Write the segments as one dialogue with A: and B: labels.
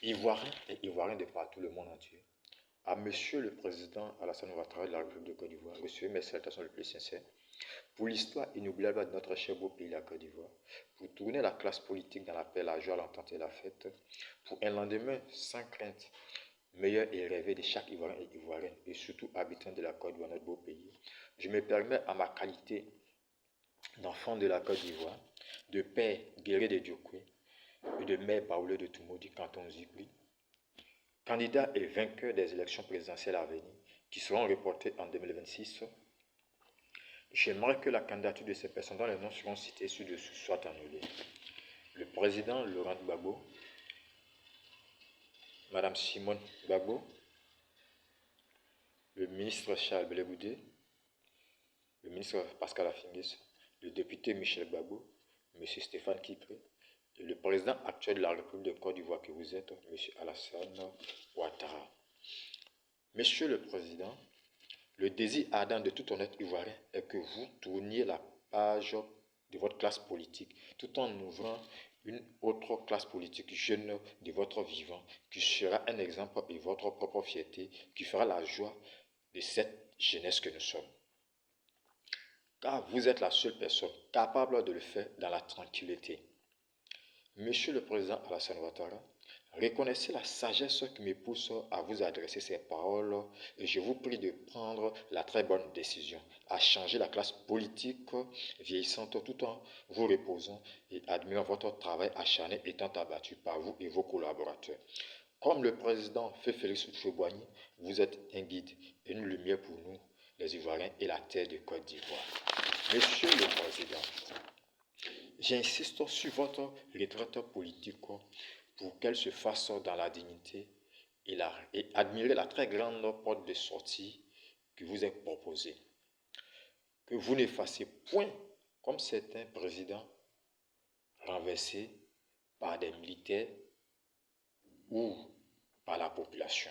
A: Ivoiriens et Ivoiriens de partout le monde entier, à Monsieur le Président Alassane Ouattara de la République de Côte d'Ivoire, recevez mes salutations les plus sincères pour l'histoire inoubliable de notre cher beau pays, la Côte d'Ivoire, pour tourner la classe politique dans la paix, la joie, l'entente et la fête, pour un lendemain sans crainte, meilleur et rêvé de chaque Ivoirien et Ivoirienne, et surtout habitant de la Côte d'Ivoire, notre beau pays. Je me permets, à ma qualité d'enfant de la Côte d'Ivoire, de père guerrier de Diokwe et de mère baouleur de Toumoudi, canton Zigri, candidat et vainqueur des élections présidentielles à venir, qui seront reportées en 2026, j'aimerais que la candidature de ces personnes dont les noms seront cités ci-dessous soit annulée. Le président Laurent Gbagbo, Madame Simone Gbagbo, le ministre Charles Blé-Goudé, le ministre Pascal Afingis, le député Michel Gbagbo, M. Stéphane Kipré, et le président actuel de la République de Côte d'Ivoire que vous êtes, M. Alassane Ouattara. Monsieur le Président, le désir ardent de tout honnête Ivoirien est que vous tourniez la page de votre classe politique tout en ouvrant une autre classe politique jeune de votre vivant qui sera un exemple et votre propre fierté qui fera la joie de cette jeunesse que nous sommes. Car vous êtes la seule personne capable de le faire dans la tranquillité. Monsieur le Président Alassane Ouattara, reconnaissez la sagesse qui me pousse à vous adresser ces paroles et je vous prie de prendre la très bonne décision à changer la classe politique vieillissante tout en vous reposant et admirant votre travail acharné étant abattu par vous et vos collaborateurs. Comme le président Félix Houphouët-Boigny, vous êtes un guide et une lumière pour nous, les Ivoiriens et la terre de Côte d'Ivoire. Monsieur le Président, j'insiste sur votre retraite politique pour qu'elle se fasse dans la dignité et admirer la très grande porte de sortie qui vous est proposée. Que vous ne fassiez point comme certains présidents renversés par des militaires ou par la population.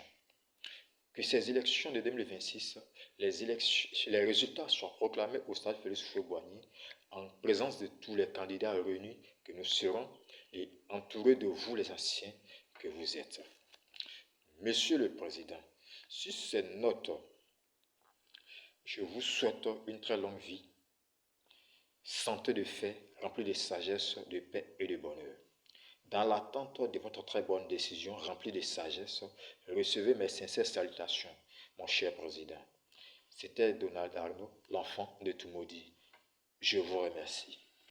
A: Que ces élections de 2026, les résultats soient proclamés au stade Félix Houphouët-Boigny en présence de tous les candidats réunis que nous serons et entourés de vous les anciens que vous êtes. Monsieur le Président, sur ces notes, je vous souhaite une très longue vie, santé de fer, remplie de sagesse, de paix et de bonheur. Dans l'attente de votre très bonne décision remplie de sagesse, recevez mes sincères salutations, mon cher Président. C'était Donald Arnaud, l'enfant de Toumoudi. Je vous remercie.